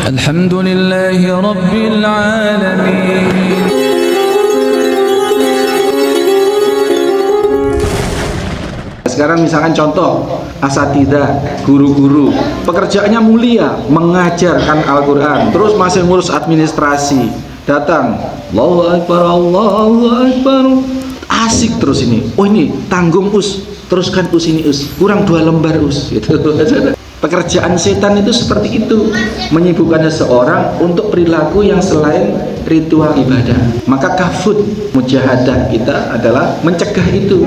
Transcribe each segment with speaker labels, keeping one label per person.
Speaker 1: Alhamdulillahi Rabbil Alamin.
Speaker 2: Sekarang misalkan contoh asatidzah, guru-guru, pekerjaannya mulia, mengajarkan Al-Quran, terus masih ngurus administrasi, datang, Allahu Akbar, Allahu Akbar, asik terus ini, oh ini tanggung us, teruskan us ini us, kurang 2 lembar us, gitu. Pekerjaan setan itu seperti itu, menyibukkan seseorang untuk perilaku yang selain ritual ibadah. Maka kafut mujahadah kita adalah mencegah itu.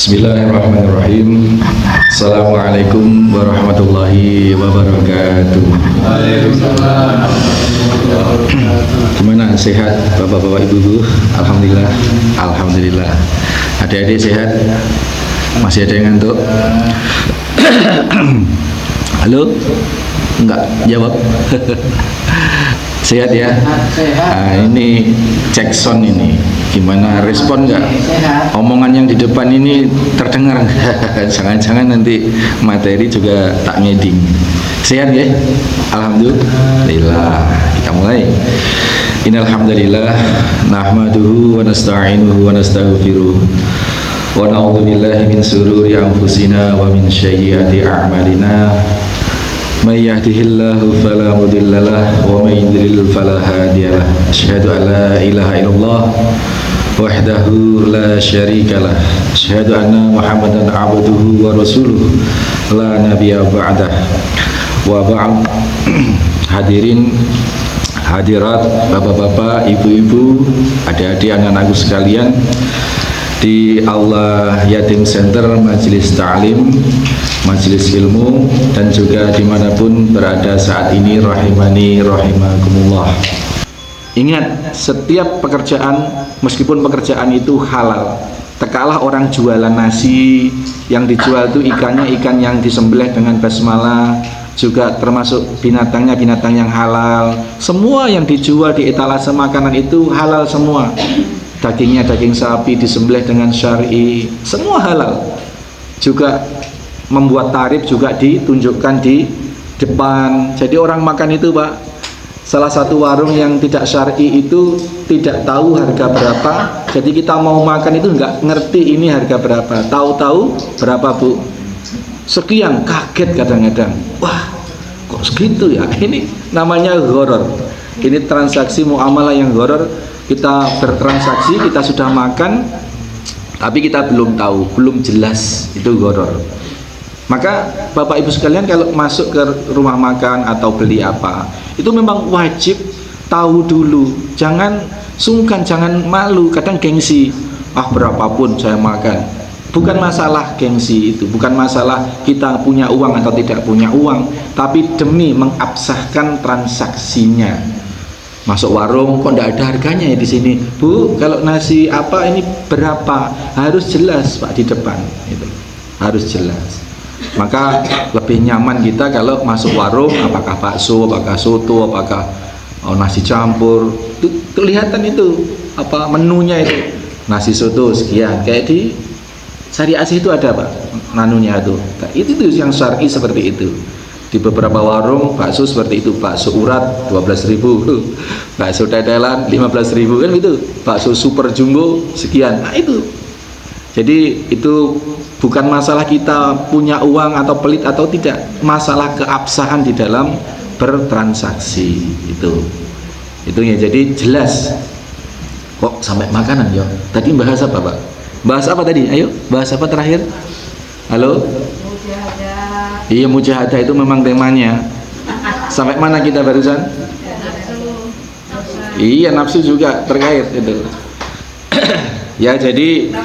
Speaker 3: Bismillahirrahmanirrahim. Assalamualaikum warahmatullahi wabarakatuh. Gimana, sehat bapak-bapak ibu-ibu? Alhamdulillah. Alhamdulillah. Adik-adik sehat? Masih ada yang ngantuk? Halo? Enggak jawab. Sehat ya? Nah, ini cek sound ini. Gimana, respon nggak? Omongan yang di depan ini terdengar nggak? Jangan-jangan nanti materi juga tak ngeding. Sehat ya? Alhamdulillah. Kita mulai. Innal hamdalillah nahmaduhu wa nasta'inuhu wa nastaghfiruh wa na'udzu billahi min shururi anfusina wa min sayyiati a'malina. May yahdihillahu fala mudhillalah wa may yudlil fala hadiyalah. Asyhadu an la ilaha illallah wahdahu la syarikalah. Asyhadu anna Muhammadan abduhu wa rasuluh la nabiyya ba'dah. Wa ba'd. Hadirin hadirat, bapak-bapak, ibu-ibu, adik-adik, anak-anakku sekalian, di Allah Yatim Center, Majelis Ta'lim, Majelis Ilmu, dan juga dimanapun berada saat ini, rahimani rahimakumullah. Ingat, setiap pekerjaan, meskipun pekerjaan itu halal, tekalah orang jualan nasi, yang dijual itu ikannya ikan yang disembelih dengan basmalah, juga termasuk binatangnya binatang yang halal. Semua yang dijual di etalase makanan itu halal semua. Dagingnya daging sapi disembelih dengan syar'i, semua halal. Juga membuat tarif juga ditunjukkan di depan. Jadi orang makan itu, Pak, salah satu warung yang tidak syar'i itu tidak tahu harga berapa. Jadi kita mau makan itu nggak ngerti ini harga berapa. Tahu-tahu berapa, Bu? Sekian, kaget kadang-kadang. Wah, kok segitu ya? Ini namanya gharar. Ini transaksi muamalah yang gharar. Kita bertransaksi, kita sudah makan, tapi kita belum tahu, belum jelas, itu gharar. Maka Bapak Ibu sekalian, kalau masuk ke rumah makan atau beli apa, itu memang wajib tahu dulu. Jangan sungkan, jangan malu, kadang gengsi. Ah, berapapun saya makan. Bukan masalah gengsi itu, bukan masalah kita punya uang atau tidak punya uang, tapi demi mengabsahkan transaksinya. Masuk warung, kok tidak ada harganya ya di sini, Bu? Kalau nasi apa ini berapa? Harus jelas, Pak, di depan. Itu harus jelas. Maka lebih nyaman kita kalau masuk warung, apakah bakso, apakah soto, apakah nasi campur, itu kelihatan itu apa menunya itu. Nasi soto sekian, kayak di Sari Asih itu ada, Pak, nanunya itu. Nah, itu yang syar'i seperti itu. Di beberapa warung bakso seperti itu, bakso urat 12.000, bakso tetelan 15.000, kan gitu. Bakso super jumbo sekian. Nah, itu. Jadi itu bukan masalah kita punya uang atau pelit atau tidak, masalah keabsahan di dalam bertransaksi itu. Itu ya, jadi jelas. Kok sampai makanan ya? Tadi bahas apa, Pak? Bahas apa tadi? Ayo, bahas apa terakhir? Halo? Iya, mujahadah itu memang temanya. Sampai mana kita barusan? Iya, nafsu juga terkait itu. Ya, jadi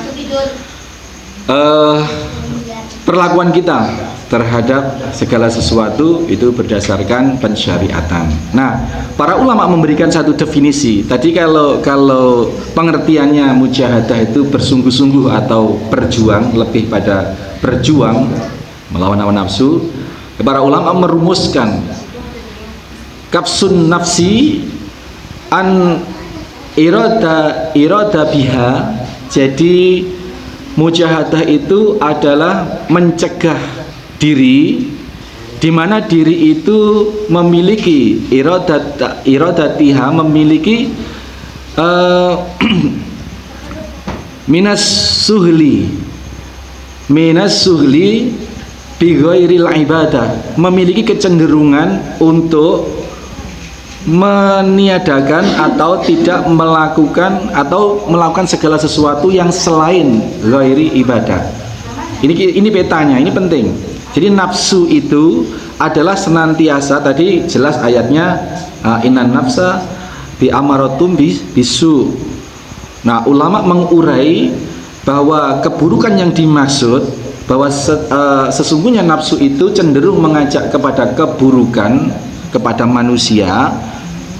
Speaker 2: perlakuan kita terhadap segala sesuatu itu berdasarkan pensyariatan. Nah, para ulama memberikan satu definisi. Tadi kalau pengertiannya mujahadah itu bersungguh-sungguh atau berjuang, lebih pada berjuang melawan hawa nafsu. Para ulama merumuskan kapsun nafsi an irada biha. Jadi mujahadah itu adalah mencegah diri, di mana diri itu memiliki iradatiha, memiliki minas suhli bi ghairil ibadah, memiliki kecenderungan untuk meniadakan atau tidak melakukan atau melakukan segala sesuatu yang selain ghairi ibadah. Ini petanya, ini penting. Jadi nafsu itu adalah senantiasa, tadi jelas ayatnya innan nafsa bi amaratum bisu. Nah, ulama mengurai bahwa keburukan yang dimaksud, bahwa sesungguhnya nafsu itu cenderung mengajak kepada keburukan kepada manusia.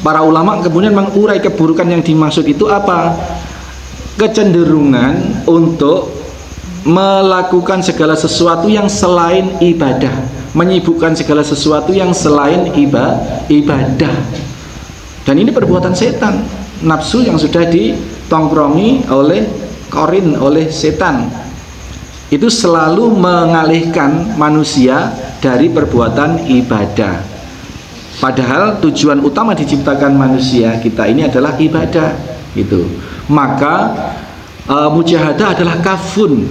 Speaker 2: Para ulama kemudian mengurai keburukan yang dimaksud itu apa? Kecenderungan untuk melakukan segala sesuatu yang selain ibadah, menyibukkan segala sesuatu yang selain ibadah. Dan ini perbuatan setan, nafsu yang sudah ditongkrongi oleh setan. Itu selalu mengalihkan manusia dari perbuatan ibadah. Padahal tujuan utama diciptakan manusia kita ini adalah ibadah, gitu. Maka mujahadah adalah kafun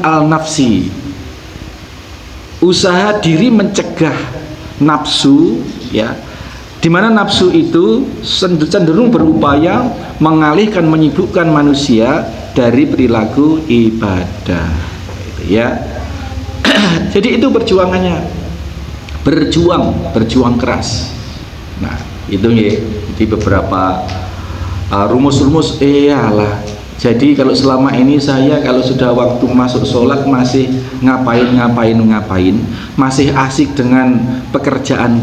Speaker 2: al nafsi, usaha diri mencegah nafsu, ya, dimana nafsu itu cenderung berupaya mengalihkan, menyibukkan manusia dari perilaku ibadah, ya. Jadi itu perjuangannya, berjuang keras. Nah, itu ya di beberapa rumus-rumus. Iyalah. Jadi kalau selama ini saya kalau sudah waktu masuk sholat masih ngapain, masih asik dengan pekerjaan.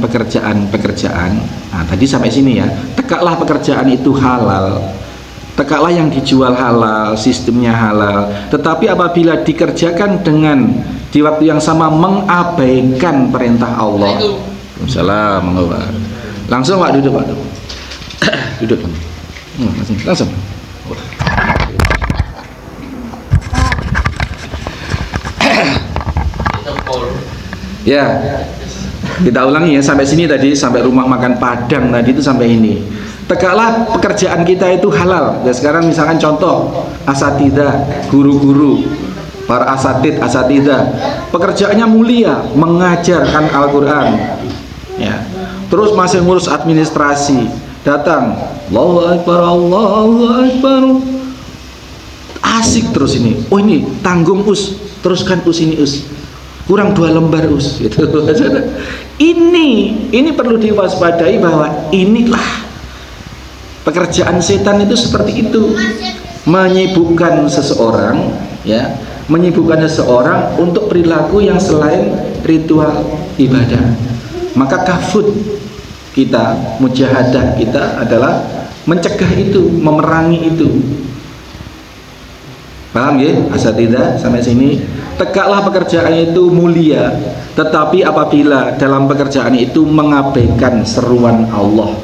Speaker 2: Nah, tadi sampai sini ya. Tegaklah pekerjaan itu halal, tegaklah yang dijual halal, sistemnya halal. Tetapi apabila dikerjakan dengan di waktu yang sama mengabaikan perintah Allah. Waalaikumsalam. Langsung Pak duduk, Pak. Duduk. Langsung. Ya, kita ulangi ya, sampai sini tadi, sampai rumah makan Padang tadi itu sampai ini. Tegaklah pekerjaan kita itu halal. Ya, sekarang misalkan contoh asatidah, guru-guru, para asatidah, pekerjaannya mulia, mengajarkan Al-Quran, ya. Terus masih ngurus administrasi, datang Allahu Akbar, asik terus ini. Oh ini tanggung us, teruskan us ini us. Kurang 2 lembar us gitu. Ini perlu diwaspadai bahwa inilah pekerjaan setan itu seperti itu, menyibukkan seseorang, ya, menyibukkan seseorang untuk perilaku yang selain ritual ibadah. Maka kafut kita, mujahadah kita adalah mencegah itu, memerangi itu. Paham ya asatidah sampai sini? Tegaklah pekerjaan itu mulia, tetapi apabila dalam pekerjaan itu mengabaikan seruan Allah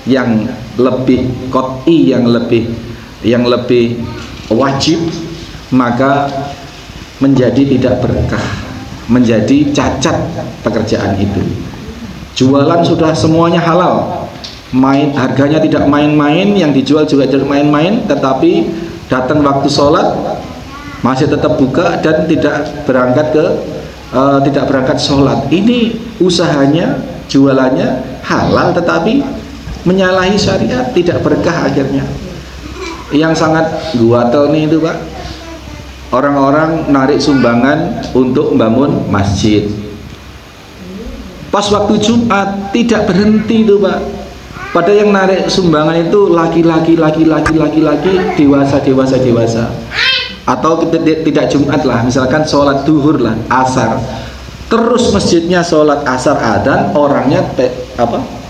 Speaker 2: yang lebih qat'i, yang lebih wajib, maka menjadi tidak berkah, menjadi cacat pekerjaan itu. Jualan sudah semuanya halal, harganya tidak main-main, yang dijual juga tidak main-main, tetapi datang waktu sholat masih tetap buka dan tidak berangkat sholat. Ini usahanya, jualannya halal tetapi menyalahi syariat, tidak berkah akhirnya. Yang sangat guatel nih itu Pak, orang-orang narik sumbangan untuk membangun masjid. Pas waktu Jumat tidak berhenti itu Pak. Pada yang narik sumbangan itu laki-laki, dewasa. atau tidak Jumat lah, misalkan sholat duhur lah, asar, terus masjidnya sholat asar adzan, orangnya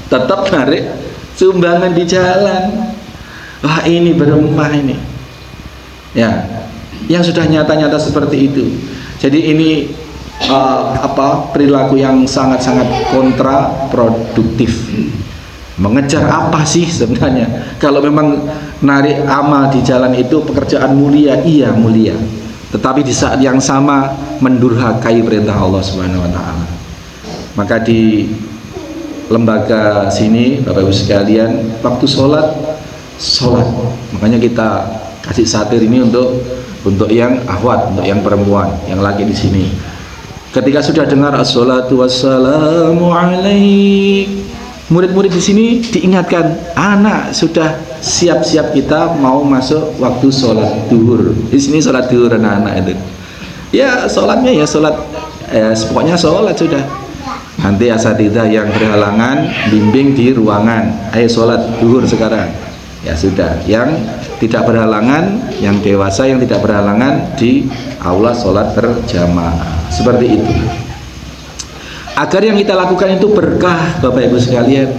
Speaker 2: tetap narik sumbangan di jalan. Wah, ini beremah ini ya, yang sudah nyata-nyata seperti itu. Jadi ini perilaku yang sangat-sangat kontraproduktif. Mengejar apa sih sebenarnya? Kalau memang narik amal di jalan itu pekerjaan mulia, iya mulia. Tetapi di saat yang sama mendurhakai perintah Allah Subhanahu wa taala. Maka di lembaga sini Bapak Ibu sekalian, waktu sholat. Makanya kita kasih satir ini untuk yang akhwat, untuk yang perempuan, yang laki di sini. Ketika sudah dengar as-salatu wassalamu alaik, murid-murid di sini diingatkan, anak sudah siap-siap kita mau masuk waktu sholat duhur. Di sini sholat duhur anak-anak itu. Ya sholatnya ya sholat, pokoknya sholat sudah. Nanti asatidzah yang berhalangan bimbing di ruangan. Ayo sholat duhur sekarang. Ya sudah. Yang tidak berhalangan, yang dewasa yang tidak berhalangan di aula sholat berjamaah. Seperti itu. Agar yang kita lakukan itu berkah, Bapak Ibu sekalian.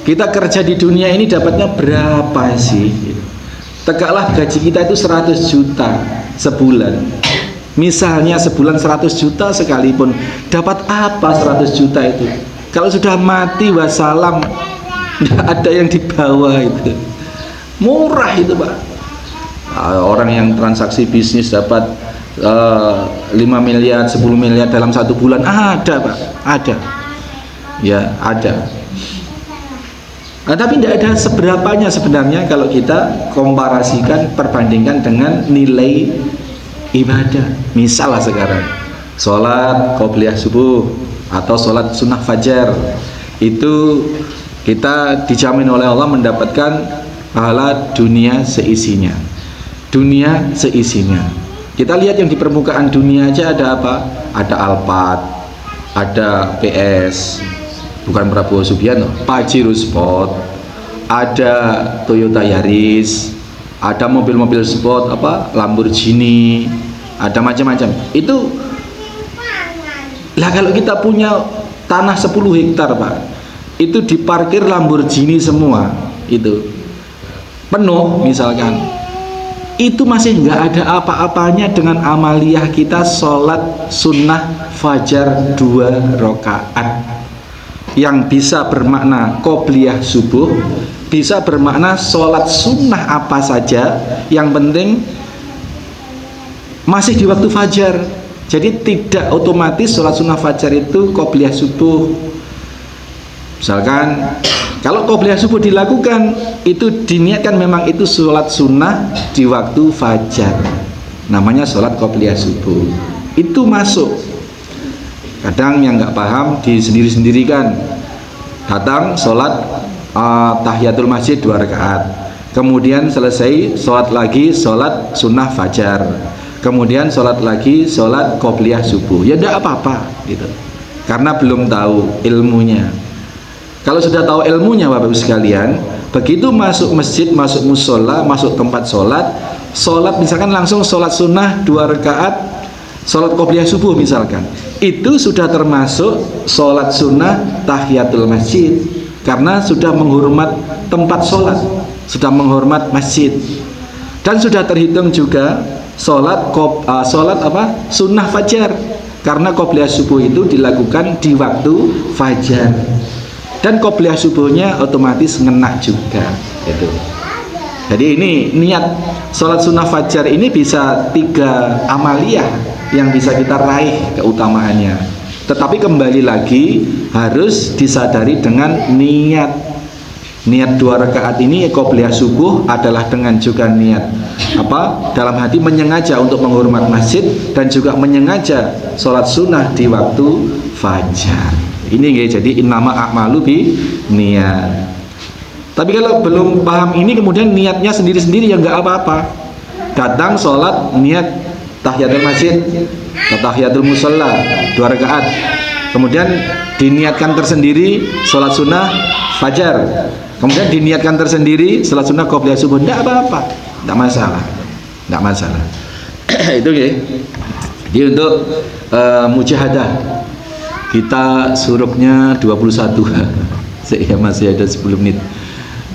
Speaker 2: Kita kerja di dunia ini dapatnya berapa sih? Tegaklah gaji kita itu 100 juta sebulan. Misalnya sebulan 100 juta sekalipun, dapat apa 100 juta itu? Kalau sudah mati wassalam, tidak ada yang dibawa itu. Murah itu, Pak. Orang yang transaksi bisnis dapat 5 miliar, 10 miliar dalam 1 bulan, ada Pak, ada ya, ada. Tapi tidak ada seberapanya sebenarnya kalau kita komparasikan, perbandingkan dengan nilai ibadah. Misal lah sekarang sholat qobliyah subuh atau sholat sunnah fajar, itu kita dijamin oleh Allah mendapatkan pahala dunia seisinya. Dunia seisinya. Kita lihat yang di permukaan dunia aja ada apa? Ada Alphard, ada PS, bukan Prabowo Subianto, Pajero Sport, ada Toyota Yaris, ada mobil-mobil sport Lamborghini, ada macam-macam. Itu lah, kalau kita punya tanah 10 hektar Pak, itu diparkir Lamborghini semua, itu penuh misalkan, itu masih nggak ada apa-apanya dengan amaliyah kita sholat sunnah fajar 2 rakaat yang bisa bermakna qobliyah subuh, bisa bermakna sholat sunnah apa saja, yang penting masih di waktu fajar. Jadi tidak otomatis sholat sunnah fajar itu qobliyah subuh. Misalkan kalau qobliyah subuh dilakukan, itu diniatkan memang itu sholat sunnah di waktu fajar, namanya sholat qobliyah subuh, itu masuk. Kadang yang nggak paham di sendiri-sendirikan, datang sholat tahiyatul masjid 2 rakaat, kemudian selesai sholat lagi sholat sunnah fajar, kemudian sholat lagi sholat qobliyah subuh. Ya tidak apa-apa gitu, karena belum tahu ilmunya. Kalau sudah tahu ilmunya Bapak Ibu sekalian, begitu masuk masjid, masuk musola, masuk tempat sholat misalkan langsung sholat sunnah 2 rakaat, sholat qobliyah subuh misalkan, itu sudah termasuk sholat sunnah tahiyatul masjid, karena sudah menghormat tempat sholat, sudah menghormat masjid, dan sudah terhitung juga sholat sunnah fajar, karena qobliyah subuh itu dilakukan di waktu fajar, dan qobliyah subuhnya otomatis ngena juga gitu. Jadi ini niat sholat sunnah fajar ini bisa 3 amaliyah yang bisa kita raih keutamaannya. Tetapi kembali lagi harus disadari dengan niat. Niat 2 rakaat ini qobliyah subuh adalah dengan juga niat dalam hati menyengaja untuk menghormat masjid, dan juga menyengaja sholat sunnah di waktu fajar. Ini jadi innama a'malu bi niat. Tapi kalau belum paham ini, kemudian niatnya sendiri-sendiri ya nggak apa-apa. Datang sholat niat tahiyatul masjid, tahiyatul musola 2 rakaat, kemudian diniatkan tersendiri sholat sunnah fajar, kemudian diniatkan tersendiri sholat sunnah qobliyah subuh, tidak apa-apa, tidak masalah, tidak masalah. Itu ya. Jadi untuk mujahadah kita suruknya 21. Saya masih ada 10 menit.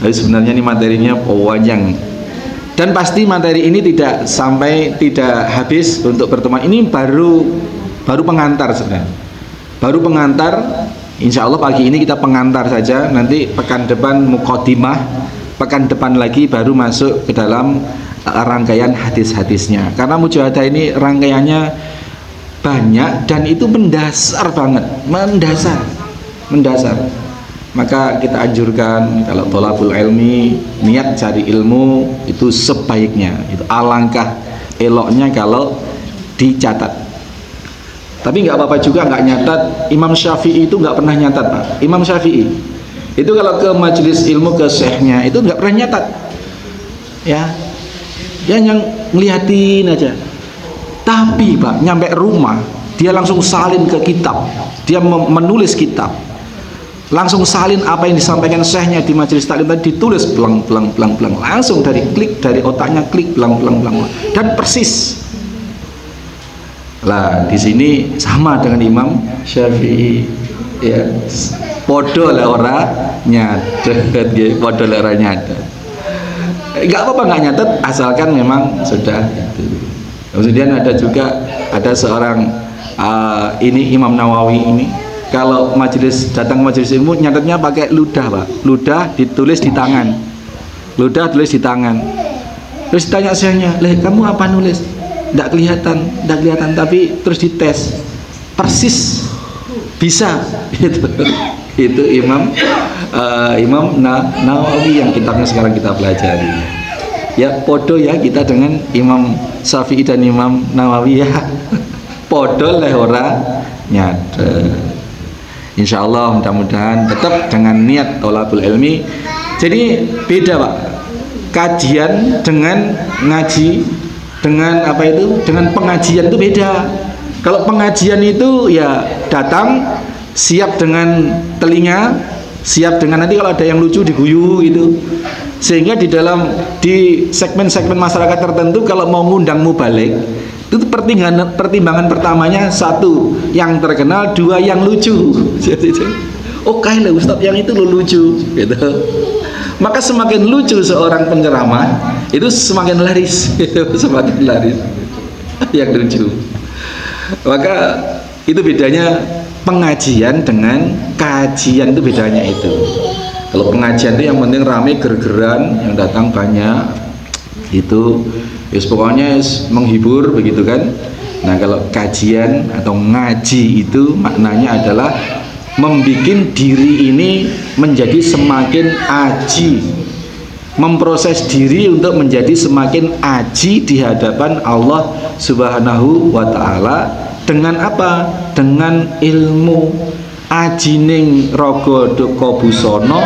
Speaker 2: Tapi sebenarnya ini materinya panjang. Dan pasti materi ini tidak habis untuk pertemuan ini, baru pengantar sebenarnya. Baru pengantar. Insya Allah pagi ini kita pengantar saja. Nanti pekan depan muqaddimah, pekan depan lagi baru masuk ke dalam rangkaian hadis-hadisnya. Karena mujahadah ini rangkaiannya banyak dan itu mendasar banget, mendasar. Maka kita anjurkan kalau thalabul ilmi, niat cari ilmu itu sebaiknya, itu alangkah eloknya kalau dicatat. Tapi nggak apa-apa juga nggak nyatat. Imam Syafi'i itu nggak pernah nyatat, Pak. Imam Syafi'i itu kalau ke majelis ilmu, ke syekhnya itu nggak pernah nyatat, ya dia yang ngeliatin aja. Tapi Pak, nyampe rumah dia langsung salin ke kitab, dia menulis kitab, langsung salin apa yang disampaikan syekhnya di majelis taklim tadi, ditulis belang, langsung dari otaknya klik belang, dan persis. Lah di sini sama dengan Imam Syafi'i, ya podo lah ora nyatet, podo lah ora nyatet. Nggak apa-apa nggak nyatet asalkan memang sudah itu. Kemudian ada seorang ini Imam Nawawi ini, kalau datang majelis ilmu nyatetnya pakai ludah, Pak. Ludah ditulis di tangan. Terus ditanya syekhnya, "Leh, kamu apa nulis?" Nggak kelihatan, tapi terus dites. Persis bisa itu Imam Nawawi yang kitabnya sekarang kita pelajari. Ya podo ya kita dengan Imam Syafi'i dan Imam Nawawi ya. Podo leh ora nyatet. Insyaallah mudah-mudahan tetap dengan niat thalabul ilmi. Jadi beda, Pak. Kajian dengan ngaji, dengan dengan pengajian itu beda. Kalau pengajian itu ya datang siap dengan telinga, siap dengan nanti kalau ada yang lucu diguyu gitu. Sehingga di segmen-segmen masyarakat tertentu kalau mau ngundang mubalik itu pertimbangan pertamanya, satu yang terkenal, dua yang lucu. Oke lah Ustadz yang itu lucu gitu. Maka semakin lucu seorang penceramah itu semakin laris yang lucu. Maka itu bedanya pengajian dengan kajian, itu bedanya itu. Kalau pengajian itu yang penting rame, gergeran, yang datang banyak, itu pokoknya menghibur begitu kan. Nah kalau kajian atau ngaji itu maknanya adalah membikin diri ini menjadi semakin aji, memproses diri untuk menjadi semakin aji di hadapan Allah Subhanahu wa Ta'ala. Dengan apa? Dengan ilmu. Ajining raga duka busana,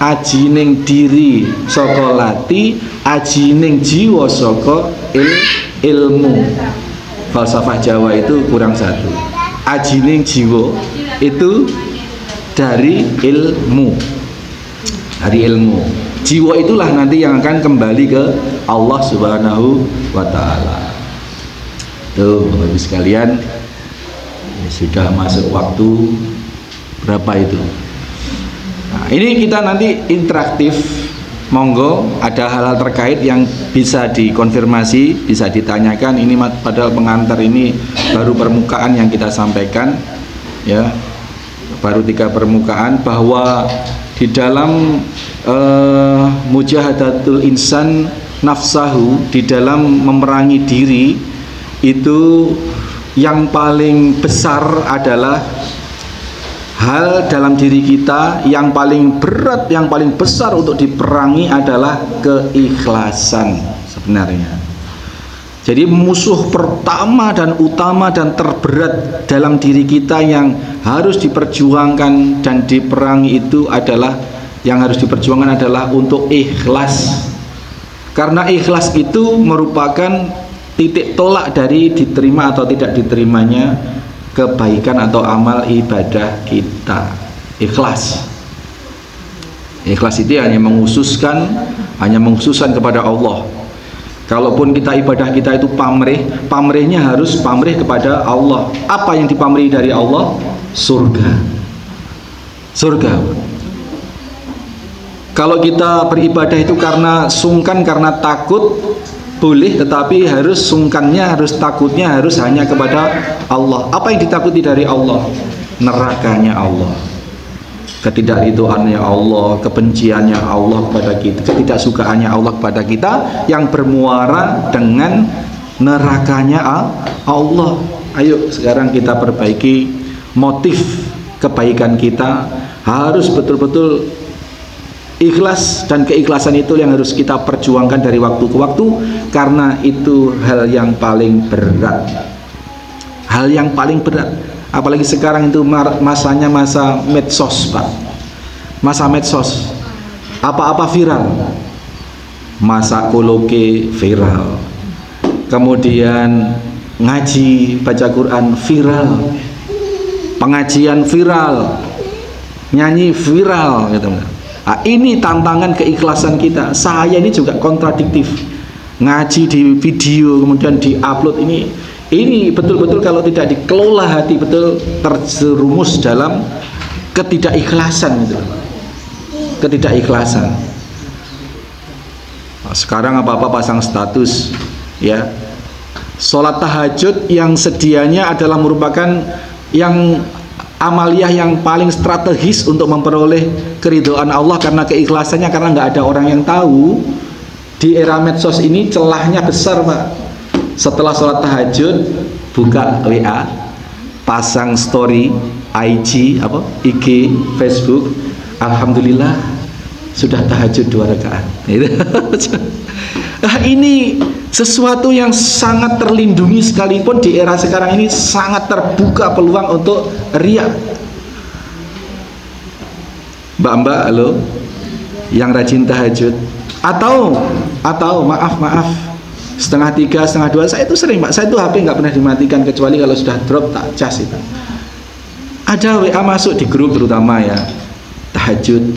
Speaker 2: ajining diri saka lati, ajining jiwa saka ilmu. Falsafah Jawa itu kurang satu. Ajining jiwa itu dari ilmu. Jiwa itulah nanti yang akan kembali ke Allah Subhanahu wa Ta'ala. Tuh, Bapak-Ibu sekalian, sudah masuk waktu berapa itu? Nah, ini kita nanti interaktif. Monggo ada hal-hal terkait yang bisa dikonfirmasi, bisa ditanyakan. Ini padahal pengantar ini baru permukaan yang kita sampaikan, ya, baru 3 permukaan, bahwa di dalam mujahadatul insan nafsahu, di dalam memerangi diri itu yang paling besar adalah hal dalam diri kita yang paling berat, yang paling besar untuk diperangi adalah keikhlasan sebenarnya. Jadi musuh pertama dan utama dan terberat dalam diri kita yang harus diperjuangkan dan diperangi itu adalah, yang harus diperjuangkan adalah untuk ikhlas. Karena ikhlas itu merupakan titik tolak dari diterima atau tidak diterimanya kebaikan atau amal ibadah kita. Ikhlas itu hanya menghususkan kepada Allah. Kalaupun kita ibadah kita itu pamrihnya harus pamrih kepada Allah. Apa yang dipamrihi dari Allah? Surga. Surga. Kalau kita beribadah itu karena sungkan, karena takut, boleh, tetapi harus sungkannya, harus takutnya harus hanya kepada Allah. Apa yang ditakuti dari Allah? Nerakanya Allah, ketidakridhoannya Allah, kebenciannya Allah kepada kita, ketidaksukaannya Allah kepada kita yang bermuara dengan nerakanya Allah. Ayo sekarang kita perbaiki motif kebaikan kita, harus betul-betul ikhlas, dan keikhlasan itu yang harus kita perjuangkan dari waktu ke waktu, karena itu hal yang paling berat. Hal yang paling berat. Apalagi sekarang itu masanya masa medsos, Pak. Masa medsos. Apa-apa viral. Masa koloke viral. Kemudian ngaji, baca Quran viral. Pengajian viral. Nyanyi viral gitu. Nah, ini tantangan keikhlasan kita. Saya ini juga kontradiktif. Ngaji di video kemudian di-upload ini betul-betul kalau tidak dikelola hati betul terjerumus dalam ketidakikhlasan gitu. Ketidakikhlasan. Nah, sekarang apa-apa pasang status ya. Sholat tahajud yang sedianya adalah merupakan yang amaliyah yang paling strategis untuk memperoleh keridhaan Allah karena keikhlasannya, karena nggak ada orang yang tahu. Di era medsos ini celahnya besar, Pak. Setelah sholat tahajud buka WA, pasang story IG, IG, Facebook, alhamdulillah sudah tahajud 2 rakaat. Nah, ini sesuatu yang sangat terlindungi, sekalipun di era sekarang ini sangat terbuka peluang untuk riya. Mbak-mbak, halo, yang rajin tahajud, atau maaf, 2:30, 2:30, saya itu sering, Pak. Saya itu HP nggak pernah dimatikan kecuali kalau sudah drop tak cas itu. Ada WA masuk di grup terutama ya, tahajud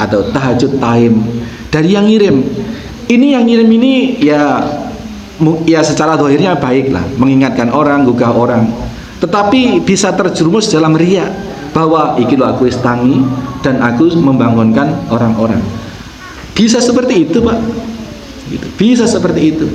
Speaker 2: atau tahajud time dari yang ngirim. Ini yang ngirim ini ya secara zahirnya baik lah, mengingatkan orang, gugah orang. Tetapi bisa terjerumus dalam riya bahwa iki lo aku istangi dan aku membangunkan orang-orang. Bisa seperti itu, Pak. Bisa seperti itu.